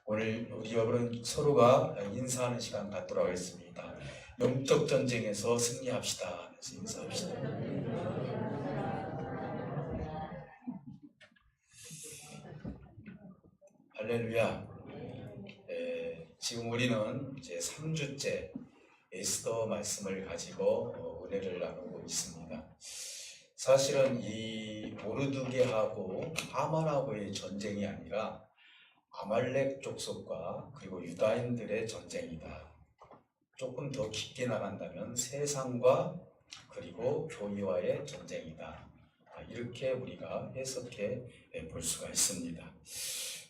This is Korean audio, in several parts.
오늘 우리 여러분 서로가 인사하는 시간 갖도록 하겠습니다. 영적 전쟁에서 승리합시다. 하면서 인사합시다. 할렐루야. 지금 우리는 이제 3주째 에스더 말씀을 가지고 은혜를 나누고 있습니다. 사실은 이 모르드게하고 하만하고의 전쟁이 아니라 아말렉 족속과 그리고 유다인들의 전쟁이다. 조금 더 깊게 나간다면 세상과 그리고 교회와의 전쟁이다. 이렇게 우리가 해석해 볼 수가 있습니다.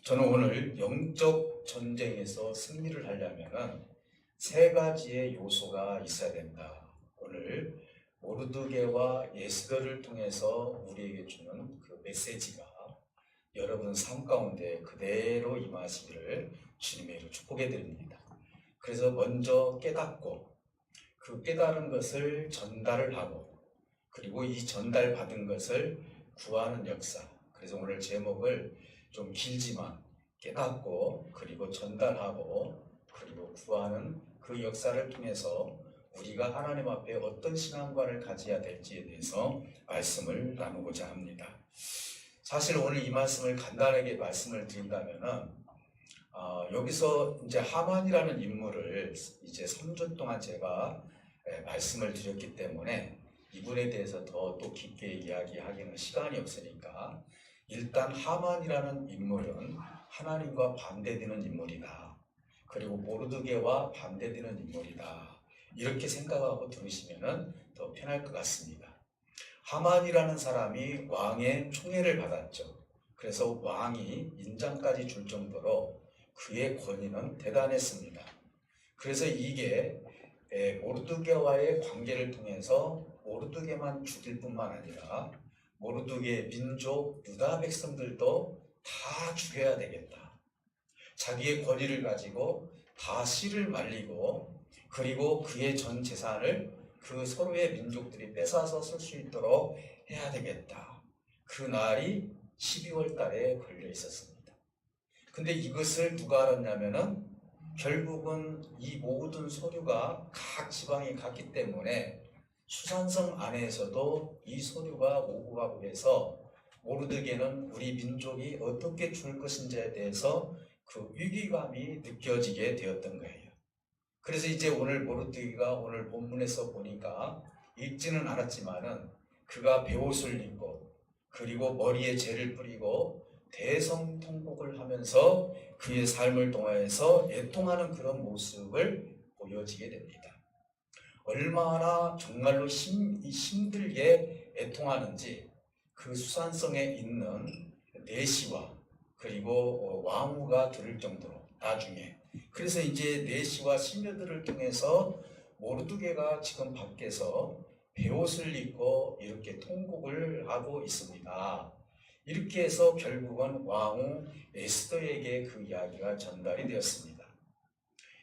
저는 오늘 영적 전쟁에서 승리를 하려면 세 가지의 요소가 있어야 된다. 오늘 모르드게와 에스더를 통해서 우리에게 주는 그 메시지가 여러분 삶 가운데 그대로 임하시기를 주님의 이름으로 축복해 드립니다. 그래서 먼저 깨닫고 그 깨달은 것을 전달을 하고 그리고 이 전달받은 것을 구하는 역사. 그래서 오늘 제목을 좀 길지만 깨닫고 그리고 전달하고 그리고 구하는 그 역사를 통해서 우리가 하나님 앞에 어떤 신앙관을 가져야 될지에 대해서 말씀을 나누고자 합니다. 사실 오늘 이 말씀을 간단하게 말씀을 드린다면은 여기서 이제 하만이라는 인물을 이제 3주 동안 제가 말씀을 드렸기 때문에 이분에 대해서 더 또 깊게 이야기하기는 시간이 없으니까 일단 하만이라는 인물은 하나님과 반대되는 인물이다. 그리고 모르드게와 반대되는 인물이다. 이렇게 생각하고 들으시면 더 편할 것 같습니다. 하만이라는 사람이 왕의 총애를 받았죠. 그래서 왕이 인장까지 줄 정도로 그의 권위는 대단했습니다. 그래서 이게 모르드게와의 관계를 통해서 모르드게만 죽일 뿐만 아니라 모르드게 민족 유다 백성들도 다 죽여야 되겠다. 자기의 권위를 가지고 다 씨를 말리고 그리고 그의 전 재산을 그 서로의 민족들이 뺏어서 쓸 수 있도록 해야 되겠다. 그 날이 12월 달에 걸려 있었습니다. 근데 이것을 누가 알았냐면은 결국은 이 모든 서류가 각 지방에 갔기 때문에 수산성 안에서도 이 서류가 오고 가고 해서 모르드게는 우리 민족이 어떻게 죽을 것인지에 대해서 그 위기감이 느껴지게 되었던 거예요. 그래서 이제 오늘 모르드게가 오늘 본문에서 보니까 읽지는 않았지만은 그가 베옷을 입고 그리고 머리에 재를 뿌리고 대성통곡을 하면서 그의 삶을 통하여서 애통하는 그런 모습을 보여지게 됩니다. 얼마나 정말로 힘들게 애통하는지 그 수산성에 있는 내시와 그리고 왕후가 들을 정도로 나중에 그래서 이제 내시와 시녀들을 통해서 모르드게가 지금 밖에서 베옷을 입고 이렇게 통곡을 하고 있습니다. 이렇게 해서 결국은 왕후 에스더에게 그 이야기가 전달이 되었습니다.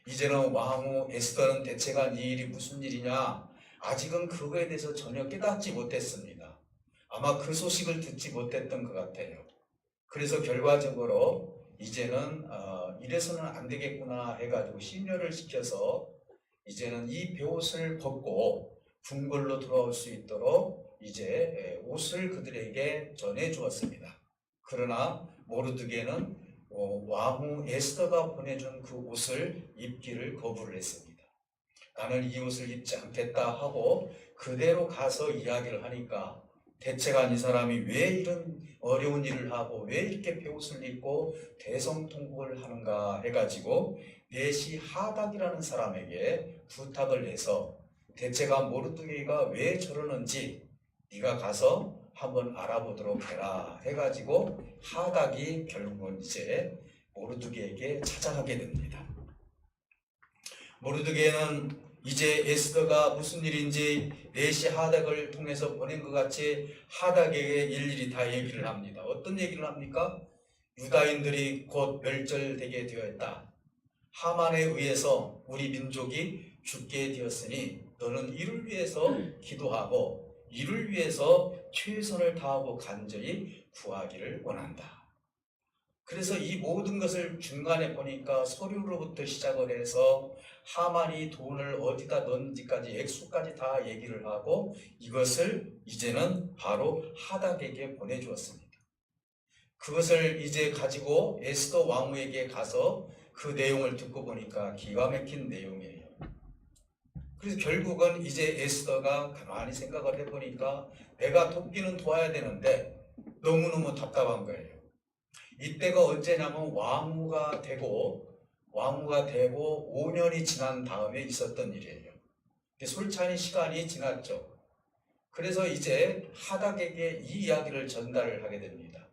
이제는 왕후 에스더는 대체가 이 일이 무슨 일이냐 아직은 그거에 대해서 전혀 깨닫지 못했습니다. 아마 그 소식을 듣지 못했던 것 같아요. 그래서 결과적으로 이제는 이래서는 안 되겠구나 해가지고 시녀를 시켜서 이제는 이 베옷을 벗고 궁궐로 돌아올 수 있도록 이제 옷을 그들에게 전해 주었습니다. 그러나 모르드게는 왕후 에스더가 보내준 그 옷을 입기를 거부를 했습니다. 나는 이 옷을 입지 않겠다 하고 그대로 가서 이야기를 하니까 대체가 아닌 사람이 왜 이런 어려운 일을 하고 왜 이렇게 베옷을 입고 대성통곡을 하는가 해가지고 내시 하닥이라는 사람에게 부탁을 해서 대체가 모르드게가 왜 저러는지 네가 가서 한번 알아보도록 해라 해가지고 하닥이 결국은 이제 모르드게에게 찾아가게 됩니다. 모르드게는 이제 에스더가 무슨 일인지 내시 하닥을 통해서 보낸 것 같이 하닥에게 일일이 다 얘기를 합니다. 어떤 얘기를 합니까? 유다인들이 곧 멸절되게 되었다. 하만에 의해서 우리 민족이 죽게 되었으니 너는 이를 위해서 기도하고 이를 위해서 최선을 다하고 간절히 구하기를 원한다. 그래서 이 모든 것을 중간에 보니까 서류로부터 시작을 해서 하만이 돈을 어디다 넣는지까지 액수까지 다 얘기를 하고 이것을 이제는 바로 하닥에게 보내주었습니다. 그것을 이제 가지고 에스더 왕후에게 가서 그 내용을 듣고 보니까 기가 막힌 내용이에요. 그래서 결국은 이제 에스더가 가만히 생각을 해보니까 내가 돕기는 도와야 되는데 너무너무 답답한 거예요. 이때가 언제냐면 왕후가 되고 5년이 지난 다음에 있었던 일이에요. 솔찬히 시간이 지났죠. 그래서 이제 하닥에게 이 이야기를 전달을 하게 됩니다.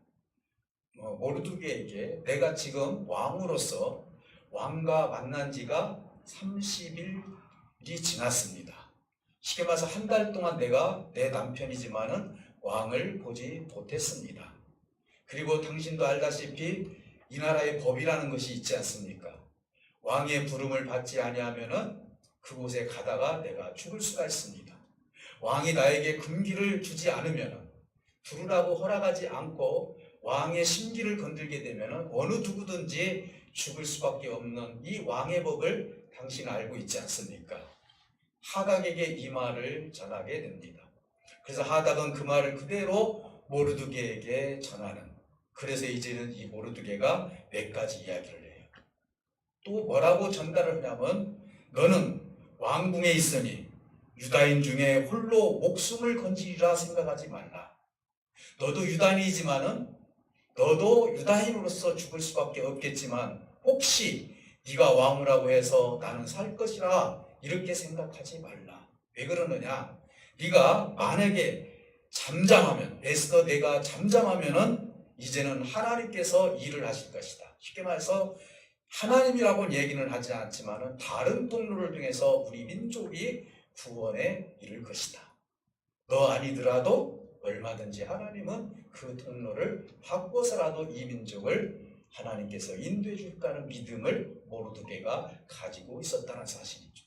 모르드게에게 내가 지금 왕으로서 왕과 만난 지가 30일이 지났습니다. 쉽게 말해서 한 달 동안 내가 내 남편이지만은 왕을 보지 못했습니다. 그리고 당신도 알다시피 이 나라의 법이라는 것이 있지 않습니까? 왕의 부름을 받지 아니하면은 그곳에 가다가 내가 죽을 수가 있습니다. 왕이 나에게 금기를 주지 않으면은 두르라고 허락하지 않고 왕의 심기를 건들게 되면은 어느 누구든지 죽을 수밖에 없는 이 왕의 법을 당신 알고 있지 않습니까? 하닥에게 이 말을 전하게 됩니다. 그래서 하닥은 그 말을 그대로 모르드게에게 전하는, 그래서 이제는 이 모르드게가 몇 가지 이야기를 해요. 또 뭐라고 전달을 하냐면 너는 왕궁에 있으니 유다인 중에 홀로 목숨을 건지리라 생각하지 말라. 너도 유다인이지만은 너도 유다인으로서 죽을 수밖에 없겠지만 혹시 네가 왕이라고 해서 나는 살 것이라 이렇게 생각하지 말라. 왜 그러느냐? 네가 만약에 잠잠하면, 에스더 내가 잠잠하면은 이제는 하나님께서 일을 하실 것이다. 쉽게 말해서 하나님이라고는 얘기는 하지 않지만은 다른 통로를 통해서 우리 민족이 구원에 이를 것이다. 너 아니더라도 얼마든지 하나님은 그 통로를 바꿔서라도 이 민족을 하나님께서 인도해 줄까는 믿음을 모르드게가 가지고 있었다는 사실이죠.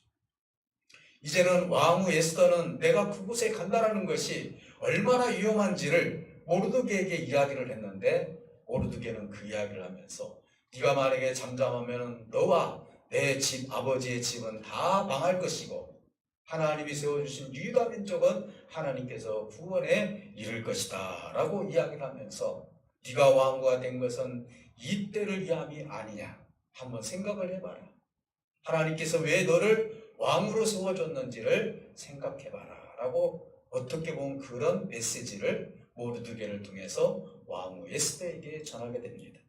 이제는 왕후 에스더는 내가 그곳에 간다라는 것이 얼마나 위험한지를 모르드게에게 이야기를 했는데 모르드게는 그 이야기를 하면서 네가 만약에 잠잠하면 너와 내 집, 아버지의 집은 다 망할 것이고 하나님이 세워주신 유다 민족은 하나님께서 구원에 이를 것이다 라고 이야기를 하면서 네가 왕후가 된 것은 이 때를 위함이 아니냐 한번 생각을 해봐라. 하나님께서 왜 너를 왕으로 세워줬는지를 생각해봐라 라고 어떻게 보면 그런 메시지를 모르드게를 통해서 왕후 에스더에게 전하게 됩니다.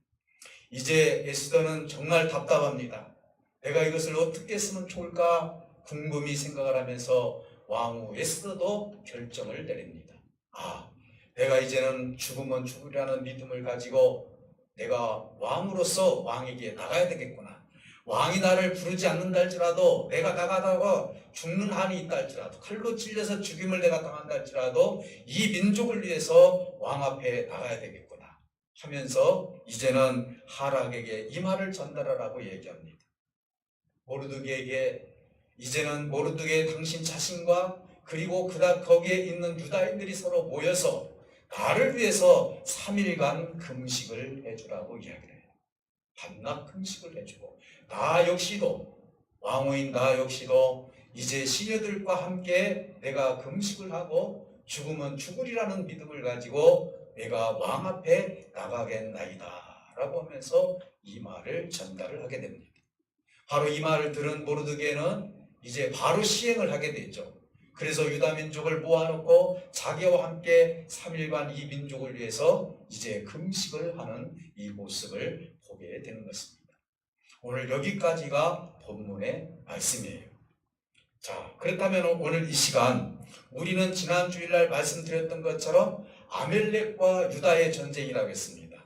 이제 에스더는 정말 답답합니다. 내가 이것을 어떻게 쓰면 좋을까 궁금히 생각을 하면서 왕후 에스더도 결정을 내립니다. 내가 이제는 죽으면 죽으리라는 믿음을 가지고 내가 왕으로서 왕에게 나가야 되겠구나. 왕이 나를 부르지 않는다 할지라도 내가 나가다가 죽는 한이 있다 할지라도 칼로 찔려서 죽임을 내가 당한다 할지라도 이 민족을 위해서 왕 앞에 나가야 되겠구나 하면서 이제는 하락에게 이 말을 전달하라고 얘기합니다. 모르드게에게 이제는 모르드게 당신 자신과 그리고 거기에 있는 유다인들이 서로 모여서 나를 위해서 3일간 금식을 해주라고 이야기를 해요. 밤낮 금식을 해주고 나 역시도 왕후인 나 역시도 이제 시녀들과 함께 내가 금식을 하고 죽으면 죽으리라는 믿음을 가지고 내가 왕 앞에 나가겠나이다 라고 하면서 이 말을 전달을 하게 됩니다. 바로 이 말을 들은 모르드게는 이제 바로 시행을 하게 되죠. 그래서 유다 민족을 모아놓고 자기와 함께 3일간 이 민족을 위해서 이제 금식을 하는 이 모습을 보게 되는 것입니다. 오늘 여기까지가 본문의 말씀이에요. 자, 그렇다면 오늘 이 시간 우리는 지난 주일날 말씀드렸던 것처럼 아멜렉과 유다의 전쟁이라고 했습니다.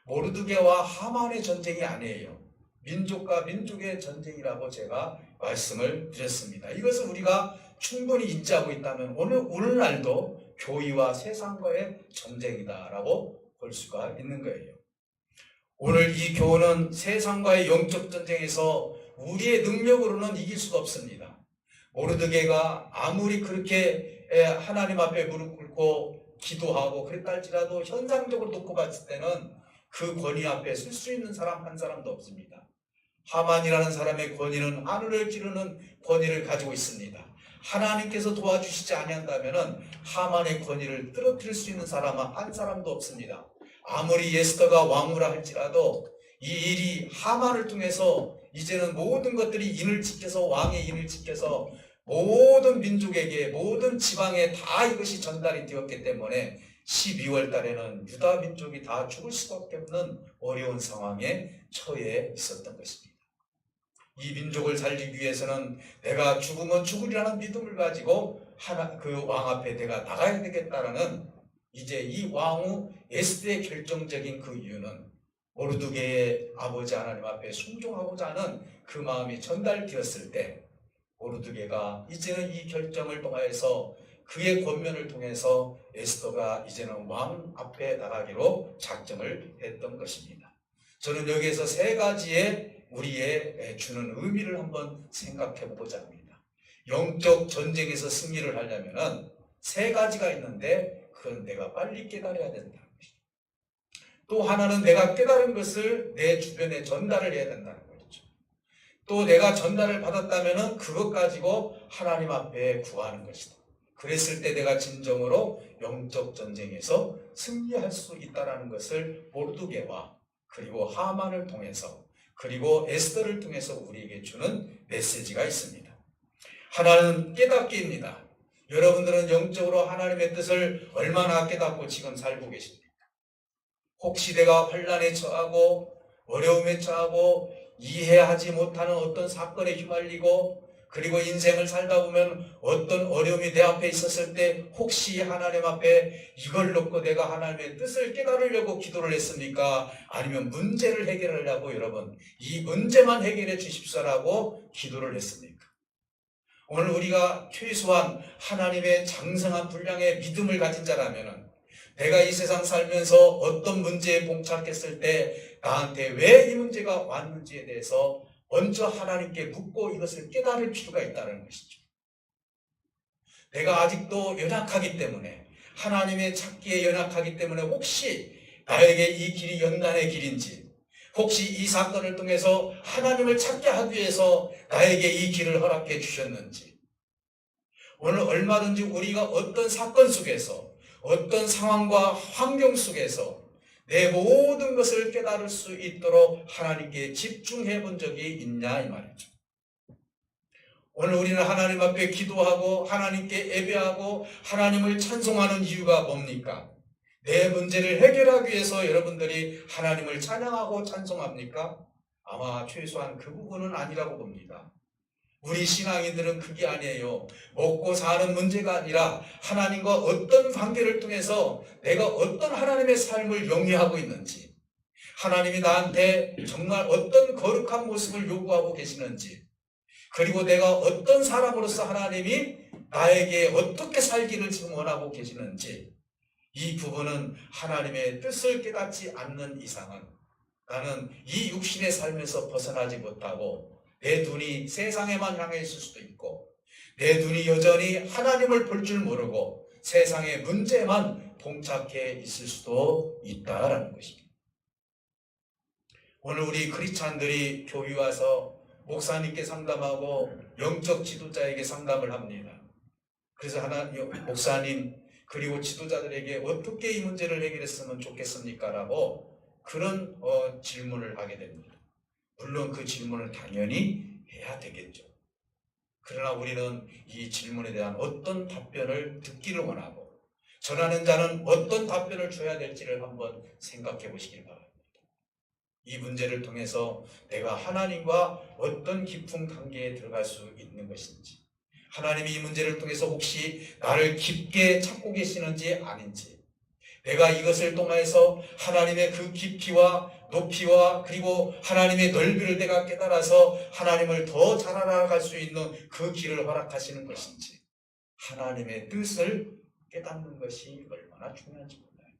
모르드게와 하만의 전쟁이 아니에요. 민족과 민족의 전쟁이라고 제가 말씀을 드렸습니다. 이것을 우리가 충분히 인지하고 있다면 오늘날도 교회와 세상과의 전쟁이다라고 볼 수가 있는 거예요. 오늘 이 교회는 세상과의 영적 전쟁에서 우리의 능력으로는 이길 수가 없습니다. 모르드게가 아무리 그렇게 하나님 앞에 무릎 꿇고 기도하고 그랬다 할지라도 현상적으로 놓고 봤을 때는 그 권위 앞에 설 수 있는 사람 한 사람도 없습니다. 하만이라는 사람의 권위는 하늘을 찌르는 권위를 가지고 있습니다. 하나님께서 도와주시지 아니한다면 하만의 권위를 떨어뜨릴 수 있는 사람은 한 사람도 없습니다. 아무리 에스더가 왕후라 할지라도 이 일이 하만을 통해서 이제는 모든 것들이 인을 지켜서 왕의 인을 지켜서 모든 민족에게 모든 지방에 다 이것이 전달이 되었기 때문에 12월 달에는 유다 민족이 다 죽을 수밖에 없는 어려운 상황에 처해 있었던 것입니다. 이 민족을 살리기 위해서는 내가 죽으면 죽으리라는 믿음을 가지고 그 왕 앞에 내가 나가야 되겠다라는 이제 이 왕후 에스더의 결정적인 그 이유는 모르드게의 아버지 하나님 앞에 순종하고자 하는 그 마음이 전달되었을 때 모르드게가 이제는 이 결정을 통하여서 그의 권면을 통해서 에스더가 이제는 왕 앞에 나가기로 작정을 했던 것입니다. 저는 여기에서 세 가지의 우리의 주는 의미를 한번 생각해 보고자 합니다. 영적 전쟁에서 승리를 하려면 세 가지가 있는데 그건 내가 빨리 깨달아야 된다는 것입니다. 또 하나는 내가 깨달은 것을 내 주변에 전달을 해야 된다는 거죠. 또 내가 전달을 받았다면 그것 가지고 하나님 앞에 구하는 것이다. 그랬을 때 내가 진정으로 영적 전쟁에서 승리할 수 있다는 것을 모르드게와 그리고 하만을 통해서 그리고 에스더를 통해서 우리에게 주는 메시지가 있습니다. 하나는 깨닫기입니다. 여러분들은 영적으로 하나님의 뜻을 얼마나 깨닫고 지금 살고 계십니까? 혹시 내가 환난에 처하고 어려움에 처하고 이해하지 못하는 어떤 사건에 휘말리고 그리고 인생을 살다 보면 어떤 어려움이 내 앞에 있었을 때 혹시 하나님 앞에 이걸 놓고 내가 하나님의 뜻을 깨달으려고 기도를 했습니까? 아니면 문제를 해결하려고 여러분 이 문제만 해결해 주십시오라고 기도를 했습니까? 오늘 우리가 최소한 하나님의 장성한 분량의 믿음을 가진 자라면 내가 이 세상 살면서 어떤 문제에 봉착했을 때 나한테 왜 이 문제가 왔는지에 대해서 먼저 하나님께 묻고 이것을 깨달을 필요가 있다는 것이죠. 내가 아직도 연약하기 때문에 하나님의 찾기에 연약하기 때문에 혹시 나에게 이 길이 연단의 길인지 혹시 이 사건을 통해서 하나님을 찾게 하기 위해서 나에게 이 길을 허락해 주셨는지 오늘 얼마든지 우리가 어떤 사건 속에서 어떤 상황과 환경 속에서 내 모든 것을 깨달을 수 있도록 하나님께 집중해 본 적이 있냐 이 말이죠. 오늘 우리는 하나님 앞에 기도하고 하나님께 예배하고 하나님을 찬송하는 이유가 뭡니까? 내 문제를 해결하기 위해서 여러분들이 하나님을 찬양하고 찬송합니까? 아마 최소한 그 부분은 아니라고 봅니다. 우리 신앙인들은 그게 아니에요. 먹고 사는 문제가 아니라 하나님과 어떤 관계를 통해서 내가 어떤 하나님의 삶을 영위하고 있는지 하나님이 나한테 정말 어떤 거룩한 모습을 요구하고 계시는지 그리고 내가 어떤 사람으로서 하나님이 나에게 어떻게 살기를 지금 원하고 계시는지 이 부분은 하나님의 뜻을 깨닫지 않는 이상은 나는 이 육신의 삶에서 벗어나지 못하고 내 눈이 세상에만 향해 있을 수도 있고 내 눈이 여전히 하나님을 볼 줄 모르고 세상의 문제만 봉착해 있을 수도 있다라는 것입니다. 오늘 우리 크리스찬들이 교회 와서 목사님께 상담하고 영적 지도자에게 상담을 합니다. 그래서 목사님 그리고 지도자들에게 어떻게 이 문제를 해결했으면 좋겠습니까? 라고 그런 질문을 하게 됩니다. 물론 그 질문을 당연히 해야 되겠죠. 그러나 우리는 이 질문에 대한 어떤 답변을 듣기를 원하고 전하는 자는 어떤 답변을 줘야 될지를 한번 생각해 보시길 바랍니다. 이 문제를 통해서 내가 하나님과 어떤 깊은 관계에 들어갈 수 있는 것인지 하나님이 이 문제를 통해서 혹시 나를 깊게 찾고 계시는지 아닌지 내가 이것을 통해서 하나님의 그 깊이와 높이와 그리고 하나님의 넓이를 내가 깨달아서 하나님을 더 잘 알아갈 수 있는 그 길을 허락하시는 것인지 하나님의 뜻을 깨닫는 것이 얼마나 중요한지 몰라요.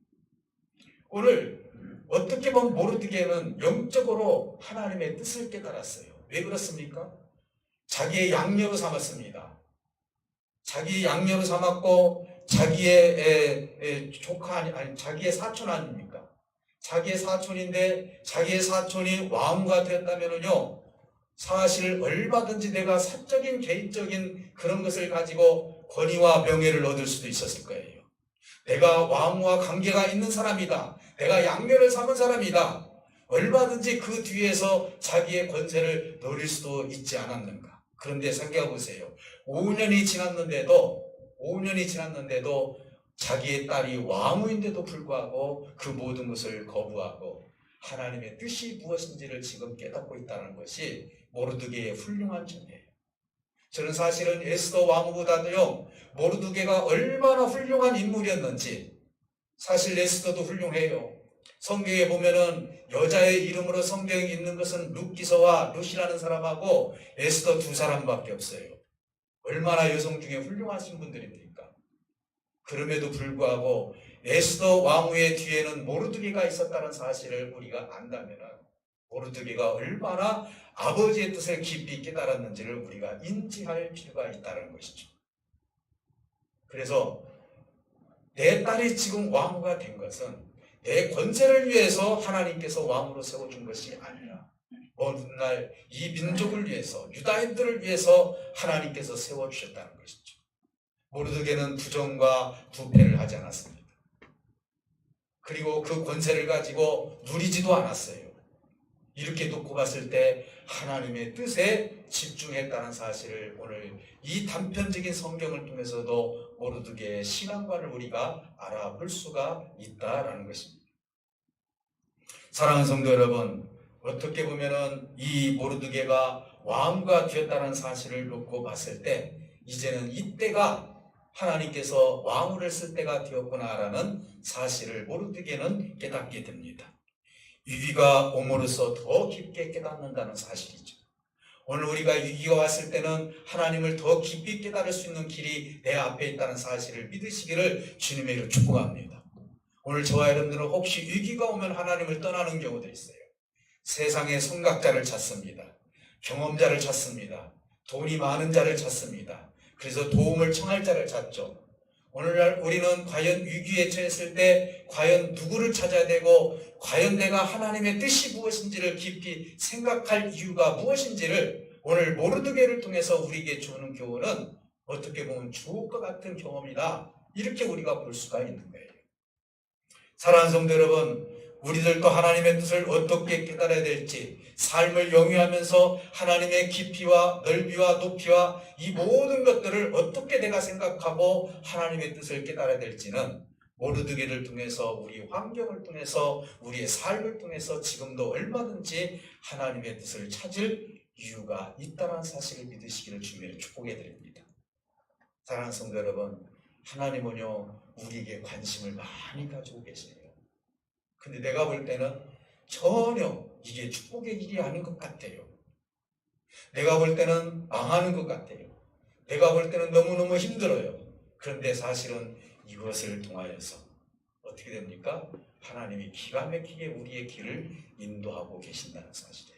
오늘 어떻게 보면 모르드게는 영적으로 하나님의 뜻을 깨달았어요. 왜 그렇습니까? 자기의 양녀로 삼았습니다. 자기의 양녀로 삼았고 자기의 조카 아니 자기의 사촌 아닙니까? 자기의 사촌인데 자기의 사촌이 왕후가 되었다면은요, 사실 얼마든지 내가 사적인 개인적인 그런 것을 가지고 권위와 명예를 얻을 수도 있었을 거예요. 내가 왕후와 관계가 있는 사람이다. 내가 양면을 삼은 사람이다. 얼마든지 그 뒤에서 자기의 권세를 노릴 수도 있지 않았는가. 그런데 생각해 보세요. 5년이 지났는데도 자기의 딸이 왕후인데도 불구하고 그 모든 것을 거부하고 하나님의 뜻이 무엇인지를 지금 깨닫고 있다는 것이 모르드게의 훌륭한 점이에요. 저는 사실은 에스더 왕후보다도요, 모르드게가 얼마나 훌륭한 인물이었는지, 사실 에스더도 훌륭해요. 성경에 보면은 여자의 이름으로 성경에 있는 것은 룻기서와 룻이라는 사람하고 에스더 두 사람밖에 없어요. 얼마나 여성 중에 훌륭하신 분들입니까? 그럼에도 불구하고 에스더 왕후의 뒤에는 모르드게가 있었다는 사실을 우리가 안다면 모르드게가 얼마나 아버지의 뜻을 깊이 깨달았는지를 우리가 인지할 필요가 있다는 것이죠. 그래서 내 딸이 지금 왕후가 된 것은 내 권세를 위해서 하나님께서 왕으로 세워준 것이 아니라 어느 날 이 민족을 위해서, 유다인들을 위해서 하나님께서 세워주셨다는 것이죠. 모르드게는 부정과 부패를 하지 않았습니다. 그리고 그 권세를 가지고 누리지도 않았어요. 이렇게 놓고 봤을 때 하나님의 뜻에 집중했다는 사실을 오늘 이 단편적인 성경을 통해서도 모르드게의 신앙관을 우리가 알아볼 수가 있다라는 것입니다. 사랑하는 성도 여러분, 어떻게 보면은 이 모르드게가 왕후가 되었다는 사실을 놓고 봤을 때 이제는 이때가 하나님께서 왕후를 쓸 때가 되었구나라는 사실을 모르드게는 깨닫게 됩니다. 위기가 옴으로써 더 깊게 깨닫는다는 사실이죠. 오늘 우리가 위기가 왔을 때는 하나님을 더 깊이 깨달을 수 있는 길이 내 앞에 있다는 사실을 믿으시기를 주님의 이름으로 축복합니다. 오늘 저와 여러분들은 혹시 위기가 오면 하나님을 떠나는 경우도 있어요. 세상의 선각자를 찾습니다. 경험자를 찾습니다. 돈이 많은 자를 찾습니다. 그래서 도움을 청할 자를 찾죠. 오늘날 우리는 과연 위기에 처했을 때 과연 누구를 찾아야 되고 과연 내가 하나님의 뜻이 무엇인지를 깊이 생각할 이유가 무엇인지를 오늘 모르드게를 통해서 우리에게 주는 교훈은 어떻게 보면 주옥과 같은 경험이다. 이렇게 우리가 볼 수가 있는 거예요. 사랑하는 성도 여러분, 우리들도 하나님의 뜻을 어떻게 깨달아야 될지, 삶을 영위하면서 하나님의 깊이와 넓이와 높이와 이 모든 것들을 어떻게 내가 생각하고 하나님의 뜻을 깨달아야 될지는 모르드게를 통해서, 우리 환경을 통해서, 우리의 삶을 통해서 지금도 얼마든지 하나님의 뜻을 찾을 이유가 있다는 사실을 믿으시기를 주님의 축복해 드립니다. 사랑하는 성도 여러분, 하나님은요 우리에게 관심을 많이 가지고 계세요. 근데 내가 볼 때는 전혀 이게 축복의 일이 아닌 것 같아요. 내가 볼 때는 망하는 것 같아요. 내가 볼 때는 너무너무 힘들어요. 그런데 사실은 이것을 통하여서 어떻게 됩니까? 하나님이 기가 막히게 우리의 길을 인도하고 계신다는 사실이에요.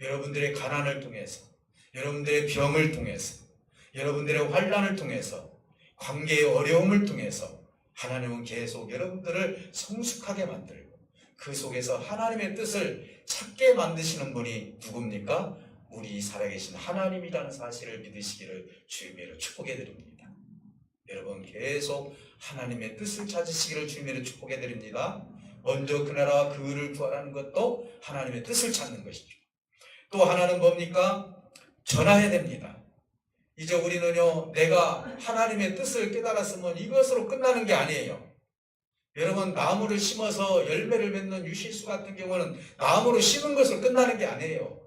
여러분들의 가난을 통해서, 여러분들의 병을 통해서, 여러분들의 환난을 통해서, 관계의 어려움을 통해서 하나님은 계속 여러분들을 성숙하게 만들고 그 속에서 하나님의 뜻을 찾게 만드시는 분이 누굽니까? 우리 살아계신 하나님이라는 사실을 믿으시기를 주님으로 축복해 드립니다. 여러분 계속 하나님의 뜻을 찾으시기를 주님으로 축복해 드립니다. 먼저 그 나라와 그 의를 구하라는 것도 하나님의 뜻을 찾는 것이죠. 또 하나는 뭡니까? 전해야 됩니다. 이제 우리는요, 내가 하나님의 뜻을 깨달았으면 이것으로 끝나는 게 아니에요. 여러분, 나무를 심어서 열매를 맺는 유실수 같은 경우는 나무로 심은 것으로 끝나는 게 아니에요.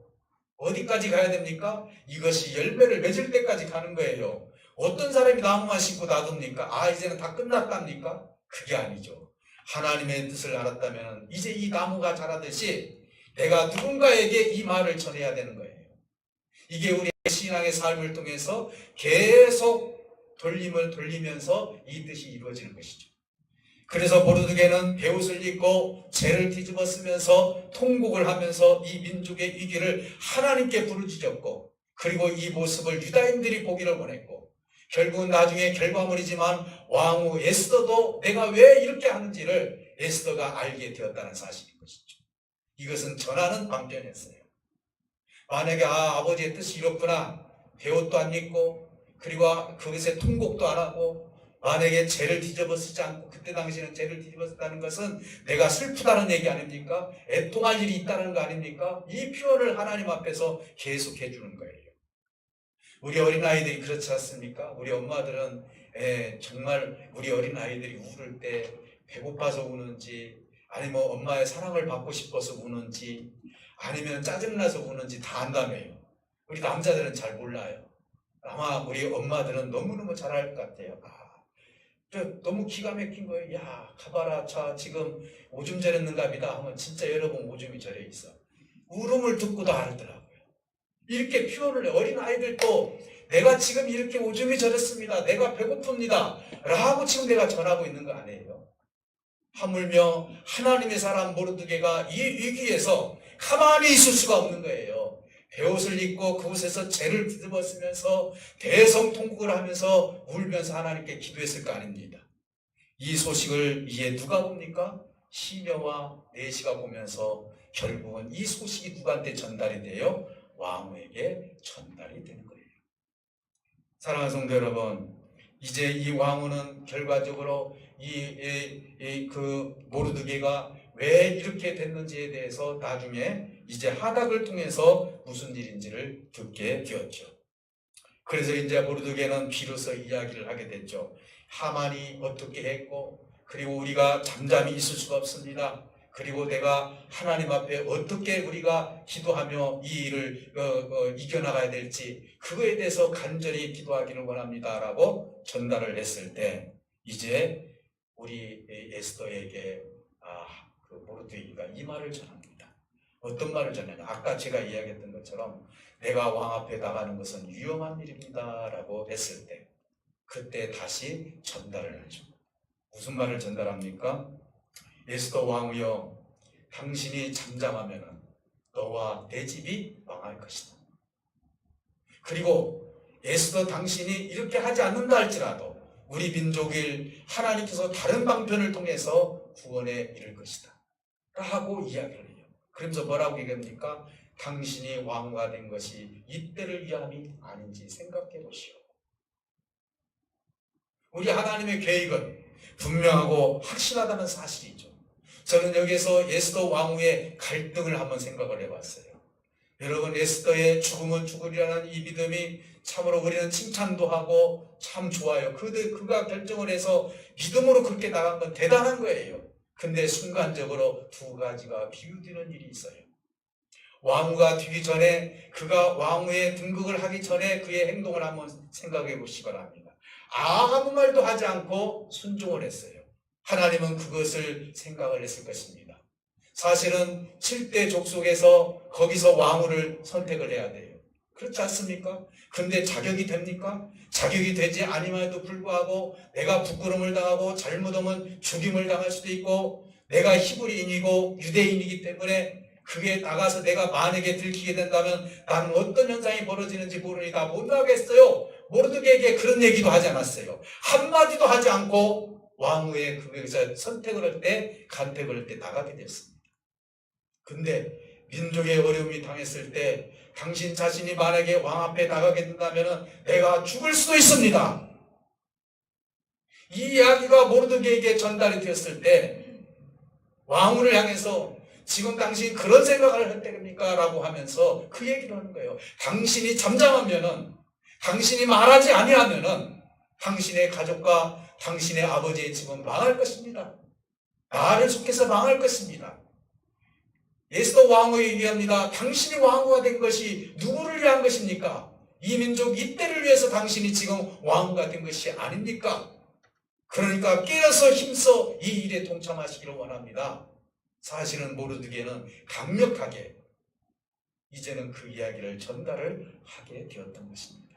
어디까지 가야 됩니까? 이것이 열매를 맺을 때까지 가는 거예요. 어떤 사람이 나무만 심고 놔둡니까? 아, 이제는 다 끝났답니까? 그게 아니죠. 하나님의 뜻을 알았다면 이제 이 나무가 자라듯이 내가 누군가에게 이 말을 전해야 되는 거예요. 이게 우리 신앙의 삶을 통해서 계속 돌림을 돌리면서 이 뜻이 이루어지는 것이죠. 그래서 모르드게는 베옷을 입고 죄를 뒤집어 쓰면서 통곡을 하면서 이 민족의 위기를 하나님께 부르짖었고, 그리고 이 모습을 유다인들이 보기를 원했고, 결국은 나중에 결과물이지만 왕후 에스더도 내가 왜 이렇게 하는지를 에스더가 알게 되었다는 사실인 것이죠. 이것은 전하는 방편이었어요. 만약에 아버지의 뜻이 이렇구나, 배옷도 안 입고 그리고 그것에 통곡도 안 하고 만약에 죄를 뒤집어 쓰지 않고, 그때 당시에는 죄를 뒤집어 썼다는 것은 내가 슬프다는 얘기 아닙니까? 애통할 일이 있다는 거 아닙니까? 이 표현을 하나님 앞에서 계속 해주는 거예요. 우리 어린아이들이 그렇지 않습니까? 우리 엄마들은 정말 우리 어린아이들이 울을 때 배고파서 우는지, 아니면 엄마의 사랑을 받고 싶어서 우는지, 아니면 짜증나서 우는지 다 안다며요. 우리 남자들은 잘 몰라요. 아마 우리 엄마들은 너무너무 잘 알 것 같아요. 너무 기가 막힌 거예요. 야, 가봐라, 자 지금 오줌 저렸는가 보다 하면 진짜 여러분 오줌이 저려 있어. 울음을 듣고도 알더라고요. 이렇게 표현을 해요. 어린아이들도 내가 지금 이렇게 오줌이 저렸습니다, 내가 배고픕니다 라고 지금 내가 전하고 있는 거 아니에요? 하물며 하나님의 사람 모르드게가 이 위기에서 가만히 있을 수가 없는 거예요. 베옷을 입고 그곳에서 죄를 뒤집어 쓰면서 대성통곡을 하면서 울면서 하나님께 기도했을 거 아닙니다. 이 소식을 이제 누가 봅니까? 시녀와 내시가 보면서 결국은 이 소식이 누구한테 전달이 돼요? 왕후에게 전달이 되는 거예요. 사랑하는 성도 여러분, 이제 이 왕후는 결과적으로 그 모르드게가 왜 이렇게 됐는지에 대해서 나중에 이제 하닥을 통해서 무슨 일인지를 듣게 되었죠. 그래서 이제 모르드게는 비로소 이야기를 하게 됐죠. 하만이 어떻게 했고, 그리고 우리가 잠잠히 있을 수가 없습니다. 그리고 내가 하나님 앞에 어떻게 우리가 기도하며 이 일을 이겨나가야 될지, 그거에 대해서 간절히 기도하기를 원합니다 라고 전달을 했을 때, 이제 우리 에스더에게 그 모르드게가 이 말을 전합니다. 어떤 말을 전하냐? 아까 제가 이야기했던 것처럼 내가 왕 앞에 나가는 것은 위험한 일입니다 라고 했을 때, 그때 다시 전달을 하죠. 무슨 말을 전달합니까? 에스더 왕후여, 당신이 잠잠하면 너와 내 집이 망할 것이다. 그리고 에스더, 당신이 이렇게 하지 않는다 할지라도 우리 민족을 하나님께서 다른 방편을 통해서 구원에 이를 것이다 라고 이야기를 해요. 그러면서 뭐라고 얘기합니까? 당신이 왕후가 된 것이 이때를 위함이 아닌지 생각해 보시오. 우리 하나님의 계획은 분명하고 확실하다는 사실이죠. 저는 여기서 에스더 왕후의 갈등을 한번 생각을 해봤어요. 여러분, 에스더의 죽으면 죽으리라는 이 믿음이 참으로 우리는 칭찬도 하고 참 좋아요. 그가 결정을 해서 믿음으로 그렇게 나간 건 대단한 거예요. 근데 순간적으로 두 가지가 비유되는 일이 있어요. 왕후가 되기 전에, 그가 왕후에 등극을 하기 전에 그의 행동을 한번 생각해 보시기 바랍니다. 아무 말도 하지 않고 순종을 했어요. 하나님은 그것을 생각을 했을 것입니다. 사실은 7대 족속에서 거기서 왕후를 선택을 해야 돼요. 그렇지 않습니까? 근데 자격이 됩니까? 자격이 되지 아님에도 불구하고 내가 부끄러움을 당하고 잘못하면 죽임을 당할 수도 있고, 내가 히브리인이고 유대인이기 때문에 그게 나가서 내가 만약에 들키게 된다면 나는 어떤 현상이 벌어지는지 모르니까 못 나가겠어요. 모르드게에게 그런 얘기도 하지 않았어요. 한마디도 하지 않고 왕후의 그에서 선택을 할 때, 간택을 할 때 나가게 됐습니다. 근데 민족의 어려움이 당했을 때 당신 자신이 만약에 왕 앞에 나가게 된다면 내가 죽을 수도 있습니다. 이 이야기가 모르드게에게 전달이 되었을 때 왕후를 향해서 지금 당신 그런 생각을 할 때입니까? 라고 하면서 그 얘기를 하는 거예요. 당신이 잠잠하면은, 당신이 말하지 아니하면은 당신의 가족과 당신의 아버지의 집은 망할 것입니다. 나를 속해서 망할 것입니다. 에스더 왕후에 얘기합니다. 당신이 왕후가 된 것이 누구를 위한 것입니까? 이 민족 이때를 위해서 당신이 지금 왕후가 된 것이 아닙니까? 그러니까 깨어서 힘써 이 일에 동참하시기를 원합니다. 사실은 모르드게는 강력하게 이제는 그 이야기를 전달을 하게 되었던 것입니다.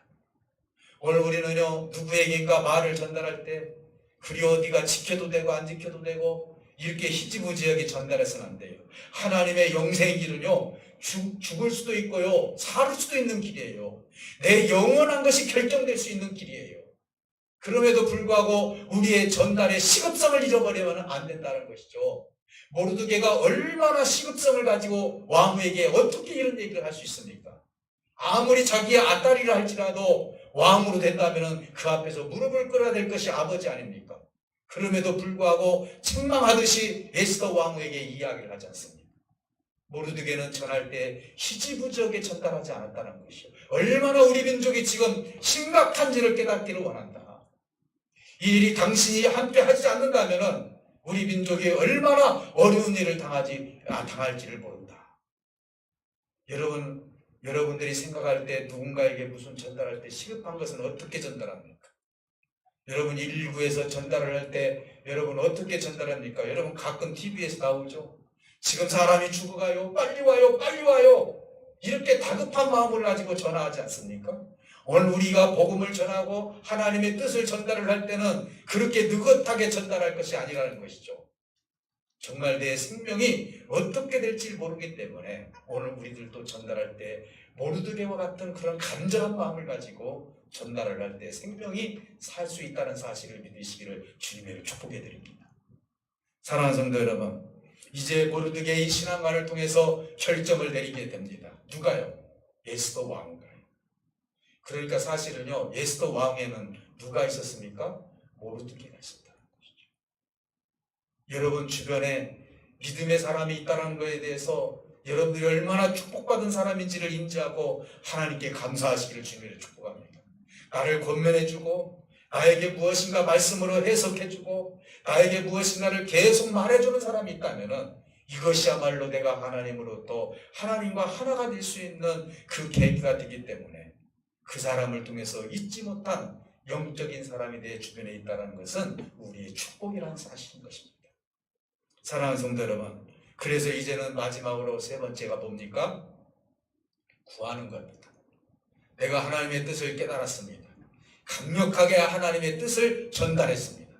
오늘 우리는요, 누구에게인가 말을 전달할 때 그리워 네가 지켜도 되고 안 지켜도 되고 이렇게 희지부지하게 전달해서는 안 돼요. 하나님의 영생의 길은요, 죽을 수도 있고요, 살 수도 있는 길이에요. 내 영원한 것이 결정될 수 있는 길이에요. 그럼에도 불구하고 우리의 전달의 시급성을 잃어버리면 안 된다는 것이죠. 모르드게가 얼마나 시급성을 가지고 왕후에게 어떻게 이런 얘기를 할 수 있습니까? 아무리 자기의 맏딸이라 할지라도 왕으로 된다면 그 앞에서 무릎을 꿇어야 될 것이 아버지 아닙니까? 그럼에도 불구하고 책망하듯이 에스더 왕후에게 이야기를 하지 않습니까? 모르드게는 전할 때 희지부지하게 전달하지 않았다는 것이요. 얼마나 우리 민족이 지금 심각한지를 깨닫기를 원한다. 이 일이 당신이 함께 하지 않는다면 우리 민족이 얼마나 어려운 일을 당할지를 모른다. 여러분들이 생각할 때 누군가에게 무슨 전달할 때 시급한 것은 어떻게 전달합니까? 여러분 119에서 전달을 할 때 여러분 어떻게 전달합니까? 여러분 가끔 TV에서 나오죠. 지금 사람이 죽어가요. 빨리 와요. 빨리 와요. 이렇게 다급한 마음을 가지고 전화하지 않습니까? 오늘 우리가 복음을 전하고 하나님의 뜻을 전달을 할 때는 그렇게 느긋하게 전달할 것이 아니라는 것이죠. 정말 내 생명이 어떻게 될지 모르기 때문에 오늘 우리들도 전달할 때 모르드게와 같은 그런 간절한 마음을 가지고 전달을 할 때 생명이 살 수 있다는 사실을 믿으시기를 주님의 축복해 드립니다. 사랑하는 성도 여러분, 이제 모르드게의 신앙관을 통해서 결정을 내리게 됩니다. 누가요? 에스더 왕가요. 그러니까 사실은요, 에스더 왕에는 누가 있었습니까? 모르드게가 있었다는 것이죠. 여러분 주변에 믿음의 사람이 있다는 것에 대해서 여러분들이 얼마나 축복받은 사람인지를 인지하고 하나님께 감사하시기를 주님을 축복합니다. 나를 권면해주고 나에게 무엇인가 말씀으로 해석해주고 나에게 무엇인가를 계속 말해주는 사람이 있다면 이것이야말로 내가 하나님으로부터 하나님과 하나가 될 수 있는 그 계기가 되기 때문에 그 사람을 통해서 잊지 못한 영적인 사람이 내 주변에 있다는 것은 우리의 축복이라는 사실인 것입니다. 사랑하는 성도 여러분, 그래서 이제는 마지막으로 세 번째가 뭡니까? 구하는 겁니다. 내가 하나님의 뜻을 깨달았습니다. 강력하게 하나님의 뜻을 전달했습니다.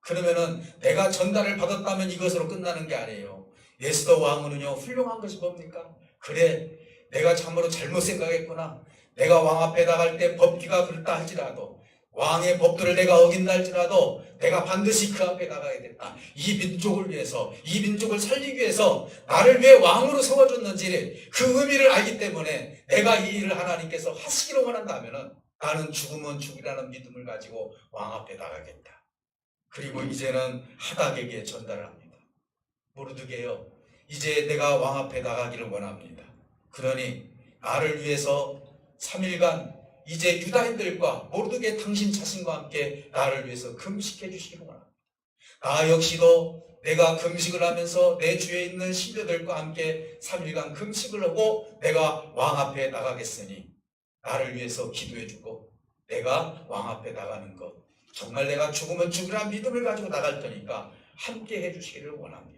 그러면은 내가 전달을 받았다면 이것으로 끝나는 게 아니에요. 에스더 왕후는요, 훌륭한 것이 뭡니까? 그래, 내가 참으로 잘못 생각했구나. 내가 왕 앞에 나갈 때 법기가 그렇다 할지라도 왕의 법들을 내가 어긴다 할지라도 내가 반드시 그 앞에 나가야 된다. 이 민족을 위해서, 이 민족을 살리기 위해서 나를 왜 왕으로 세워줬는지 그 의미를 알기 때문에 내가 이 일을 하나님께서 하시기를 원한다면 나는 죽으면 죽이라는 믿음을 가지고 왕 앞에 나가겠다. 그리고 이제는 하닥에게 전달을 합니다. 모르드게요, 이제 내가 왕 앞에 나가기를 원합니다. 그러니 나를 위해서 3일간 이제 유다인들과 모르드게 당신 자신과 함께 나를 위해서 금식해 주시기를 원합니다. 나 역시도 내가 금식을 하면서 내 주위에 있는 신녀들과 함께 3일간 금식을 하고 내가 왕 앞에 나가겠으니 나를 위해서 기도해 주고 내가 왕 앞에 나가는 것 정말 내가 죽으면 죽으라는 믿음을 가지고 나갈 테니까 함께 해 주시기를 원합니다.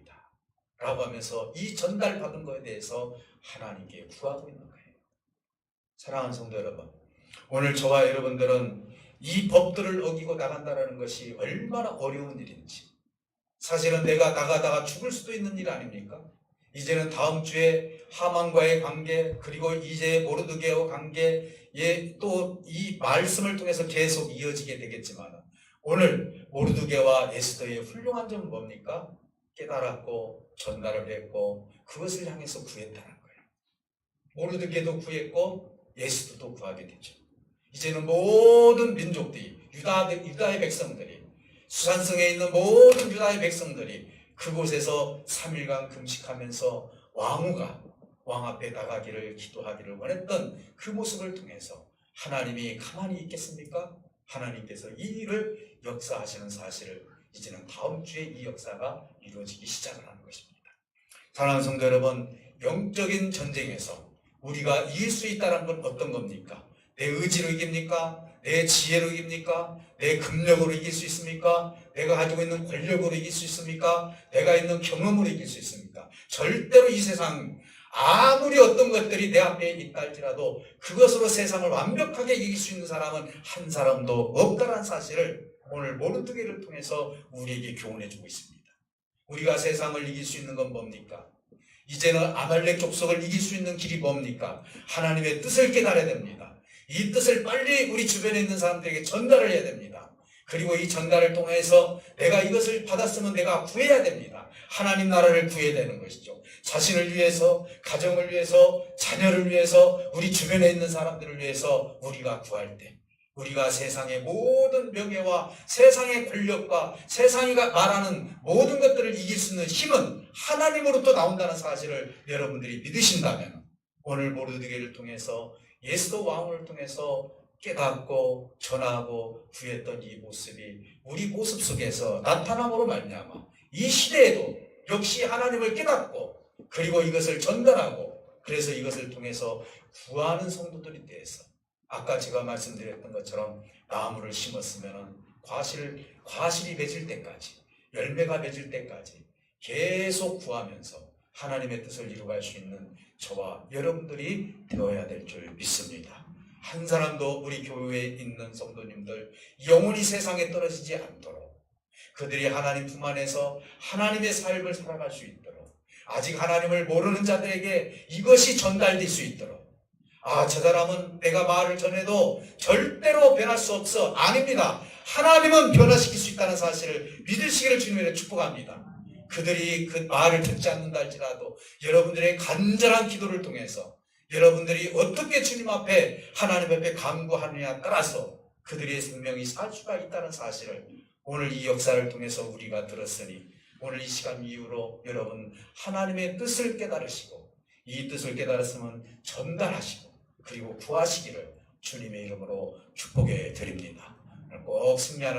라고 하면서 이 전달받은 것에 대해서 하나님께 구하고 있는 거예요. 사랑하는 성도 여러분, 오늘 저와 여러분들은 이 법들을 어기고 나간다는 것이 얼마나 어려운 일인지, 사실은 내가 나가다가 죽을 수도 있는 일 아닙니까? 이제는 다음 주에 하만과의 관계, 그리고 이제 모르드게와 관계에 또 이 말씀을 통해서 계속 이어지게 되겠지만 오늘 모르드게와 에스더의 훌륭한 점은 뭡니까? 깨달았고 전달을 했고 그것을 향해서 구했다는 거예요. 모르드게도 구했고 에스더도 구하게 되죠. 이제는 모든 민족들이 유다의 백성들이 수산성에 있는 모든 유다의 백성들이 그곳에서 3일간 금식하면서 왕후가 왕 앞에 나가기를 기도하기를 원했던 그 모습을 통해서 하나님이 가만히 있겠습니까? 하나님께서 이 일을 역사하시는 사실을 이제는 다음 주에 이 역사가 이루어지기 시작을 하는 것입니다. 사랑하는 성도 여러분, 영적인 전쟁에서 우리가 이길 수 있다는 건 어떤 겁니까? 내 의지로 이깁니까? 내 지혜로 이깁니까? 내 금력으로 이길 수 있습니까? 내가 가지고 있는 권력으로 이길 수 있습니까? 내가 있는 경험으로 이길 수 있습니까? 절대로 이 세상 아무리 어떤 것들이 내 앞에 있다 할지라도 그것으로 세상을 완벽하게 이길 수 있는 사람은 한 사람도 없다는 사실을 오늘 모르드게를 통해서 우리에게 교훈해 주고 있습니다. 우리가 세상을 이길 수 있는 건 뭡니까? 이제는 아말렉 족속을 이길 수 있는 길이 뭡니까? 하나님의 뜻을 깨달아야 됩니다. 이 뜻을 빨리 우리 주변에 있는 사람들에게 전달을 해야 됩니다. 그리고 이 전달을 통해서 내가 이것을 받았으면 내가 구해야 됩니다. 하나님 나라를 구해야 되는 것이죠. 자신을 위해서, 가정을 위해서, 자녀를 위해서, 우리 주변에 있는 사람들을 위해서 우리가 구할 때, 우리가 세상의 모든 명예와 세상의 권력과 세상이 말하는 모든 것들을 이길 수 있는 힘은 하나님으로부터 나온다는 사실을 여러분들이 믿으신다면 오늘 모르드게를 통해서 예수도 왕을 통해서 깨닫고 전하고 구했던 이 모습이 우리 모습 속에서 나타남으로 말미암아 이 시대에도 역시 하나님을 깨닫고 그리고 이것을 전달하고 그래서 이것을 통해서 구하는 성도들이 돼서 아까 제가 말씀드렸던 것처럼 나무를 심었으면 과실이 맺을 때까지 열매가 맺을 때까지 계속 구하면서 하나님의 뜻을 이루어갈 수 있는 저와 여러분들이 되어야 될 줄 믿습니다. 한 사람도 우리 교회에 있는 성도님들 영원히 세상에 떨어지지 않도록 그들이 하나님 품 안에서 하나님의 삶을 살아갈 수 있도록 아직 하나님을 모르는 자들에게 이것이 전달될 수 있도록 저 사람은 내가 말을 전해도 절대로 변할 수 없어. 아닙니다. 하나님은 변화시킬 수 있다는 사실을 믿으시기를 주님으로 축복합니다. 그들이 그 말을 듣지 않는다 할지라도 여러분들의 간절한 기도를 통해서 여러분들이 어떻게 주님 앞에 하나님 앞에 간구하느냐에 따라서 그들의 생명이 살 수가 있다는 사실을 오늘 이 역사를 통해서 우리가 들었으니 오늘 이 시간 이후로 여러분 하나님의 뜻을 깨달으시고 이 뜻을 깨달았으면 전달하시고 그리고 구하시기를 주님의 이름으로 축복해 드립니다. 꼭 승리하는